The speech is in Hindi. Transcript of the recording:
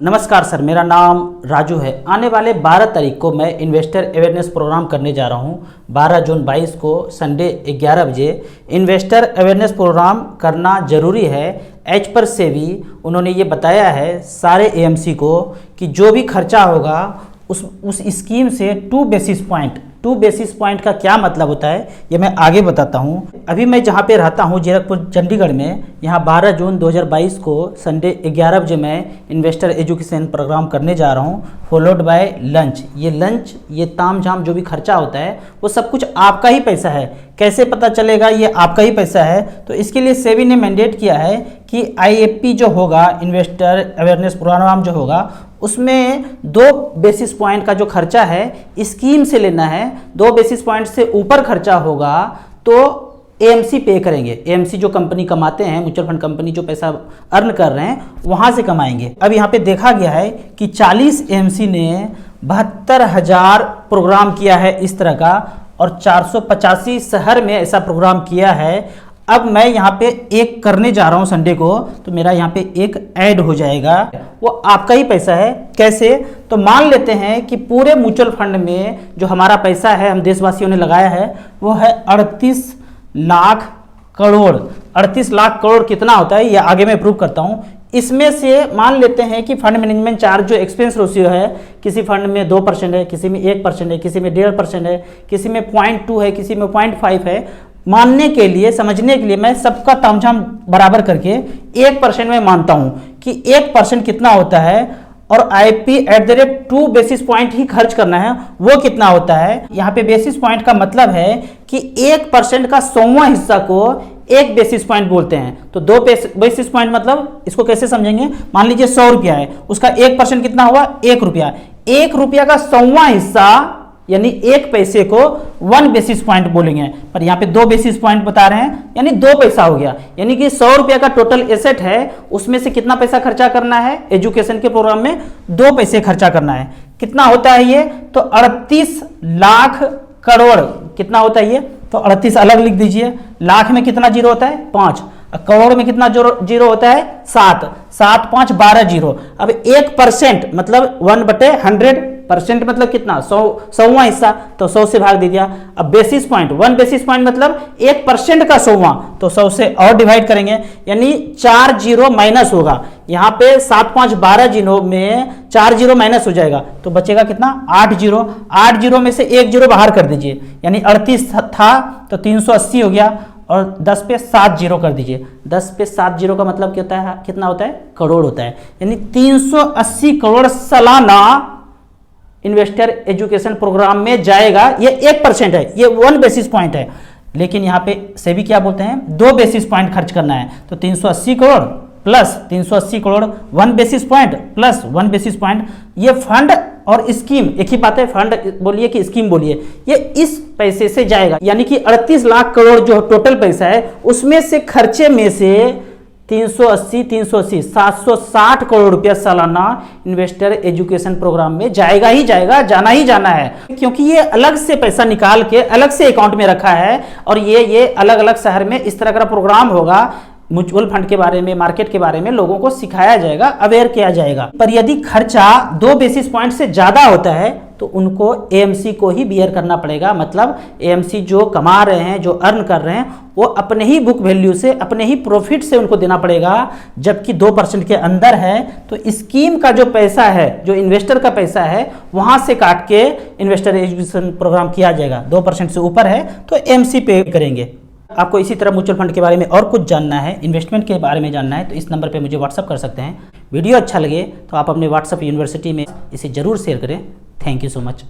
नमस्कार सर, मेरा नाम राजू है। आने वाले 12 तारीख को मैं इन्वेस्टर अवेयरनेस प्रोग्राम करने जा रहा हूं। 12 जून 22 को संडे 11 बजे इन्वेस्टर अवेयरनेस प्रोग्राम करना ज़रूरी है। एज पर सेबी उन्होंने ये बताया है सारे एएमसी को कि जो भी खर्चा होगा उस स्कीम से 2 बेसिस पॉइंट का क्या मतलब होता है ये मैं आगे बताता हूँ। अभी मैं जहाँ पे रहता हूँ जीरकपुर चंडीगढ़ में, यहाँ 12 जून 2022 को संडे 11 बजे मैं इन्वेस्टर एजुकेशन प्रोग्राम करने जा रहा हूँ, फॉलोड बाय लंच। ये ताम झाम जो भी खर्चा होता है वो सब कुछ आपका ही पैसा है। कैसे पता चलेगा ये आपका ही पैसा है? तो इसके लिए सेबी ने मैंडेट किया है कि आईएपी जो होगा, इन्वेस्टर अवेयरनेस प्रोग्राम जो होगा, उसमें 2 बेसिस पॉइंट का जो खर्चा है स्कीम से लेना है। 2 बेसिस पॉइंट से ऊपर खर्चा होगा तो एएमसी पे करेंगे। एएमसी जो कंपनी कमाते हैं, म्यूचुअल फंड कंपनी जो पैसा अर्न कर रहे हैं वहाँ से कमाएंगे। अब यहाँ पे देखा गया है कि 40 एएमसी ने 72,000 प्रोग्राम किया है इस तरह का, और 485 शहर में ऐसा प्रोग्राम किया है। अब मैं यहाँ पे एक करने जा रहा हूँ संडे को, तो मेरा यहाँ पे एक ऐड हो जाएगा। वो आपका ही पैसा है। कैसे? तो मान लेते हैं कि पूरे म्यूचुअल फंड में जो हमारा पैसा है, हम देशवासियों ने लगाया है, वो है 38 लाख करोड़। 38 लाख करोड़ कितना होता है ये आगे मैं प्रूव करता हूँ। इसमें से मान लेते हैं कि फंड मैनेजमेंट चार्ज जो एक्सपेंस रेशियो है, किसी फंड में 2% है, किसी में 1% है, किसी में 1.5% है, किसी में 0.2 है, किसी में 0.5 है। मानने के लिए, समझने के लिए मैं सबका तामझाम बराबर करके 1% में मानता हूं कि 1% कितना होता है, और आईपी @ 2 बेसिस पॉइंट ही खर्च करना है। वो कितना होता है? यहाँ पे बेसिस पॉइंट का मतलब है कि 1% का 100वां हिस्सा को 1 बेसिस पॉइंट बोलते हैं। तो 2 बेसिस पॉइंट मतलब इसको कैसे समझेंगे? मान लीजिए 100 रुपया है, उसका 1% कितना हुआ? 1 रुपया। 1 रुपया का 100वां हिस्सा यानी 1 पैसे को 1 बेसिस पॉइंट बोलेंगे, पर यहाँ पे 2 बेसिस पॉइंट बता रहे हैं, यानी 2 पैसा हो गया। यानी कि 100 रुपया का टोटल एसेट है, उसमें से कितना पैसा खर्चा करना है? एजुकेशन के प्रोग्राम में 2 पैसे खर्चा करना है। कितना होता है ये? तो 38 लाख करोड़। कितना होता है ये? तो 38 अलग लिख दीजिए। लाख में कितना जीरो होता है? 5। करोड़ में कितना जीरो होता है? 7। 7 5 12 जीरो। अब 1% मतलब 1/100% मतलब कितना? 100वां हिस्सा, तो 100 से भाग दीजिए। अब बेसिस पॉइंट, 1 बेसिस पॉइंट मतलब 1% का 100वां, तो 100 से और डिवाइड करेंगे, यानी 4 जीरो माइनस होगा। यहाँ पे 7 5 12 जीरो में 4 जीरो माइनस हो जाएगा, तो बचेगा कितना? 8 जीरो। 8 जीरो में से 1 जीरो बाहर कर दीजिए, यानी 38 था तो 380 हो गया, और 10 पे 7 जीरो कर दीजिए। 10 पे 7 जीरो का मतलब क्या होता है? कितना होता है? करोड़ होता है। यानी 380 करोड़ सालाना इन्वेस्टर एजुकेशन प्रोग्राम में जाएगा। ये 1% है, ये 1 बेसिस पॉइंट है। लेकिन यहाँ पे सेबी क्या बोलते हैं? 2 बेसिस पॉइंट खर्च करना है। तो 380 crore plus 380 crore 1 basis point plus 1 basis point. ये फंड और स्कीम एक ही बात है, फंड बोलिए कि स्कीम बोलिए, ये इस पैसे से जाएगा। यानी कि 38 लाख करोड़ जो टोटल पैसा है, उसमें से खर्चे में से 380 760 करोड़ रुपया सालाना इन्वेस्टर एजुकेशन प्रोग्राम में जाएगा ही जाएगा, जाना ही जाना है। क्योंकि ये अलग से पैसा निकाल के अलग से अकाउंट में रखा है, और ये अलग अलग शहर में इस तरह का प्रोग्राम होगा। म्यूचुअल फंड के बारे में, मार्केट के बारे में लोगों को सिखाया जाएगा, अवेयर किया जाएगा। पर यदि खर्चा 2 बेसिस पॉइंट से ज्यादा होता है तो उनको एएमसी को ही बियर करना पड़ेगा। मतलब एएमसी जो कमा रहे हैं, जो अर्न कर रहे हैं, वो अपने ही बुक वैल्यू से, अपने ही प्रॉफिट से उनको देना पड़ेगा। जबकि 2% के अंदर है तो स्कीम का जो पैसा है, जो इन्वेस्टर का पैसा है, वहां से काट के इन्वेस्टर एजुकेशन प्रोग्राम किया जाएगा। 2% से ऊपर है तो एएमसी पे करेंगे। आपको इसी तरह म्यूचुअल फंड के बारे में और कुछ जानना है, इन्वेस्टमेंट के बारे में जानना है, तो इस नंबर पे मुझे व्हाट्सअप कर सकते हैं। वीडियो अच्छा लगे तो आप अपने व्हाट्सअप यूनिवर्सिटी में इसे जरूर शेयर करें। Thank you so much.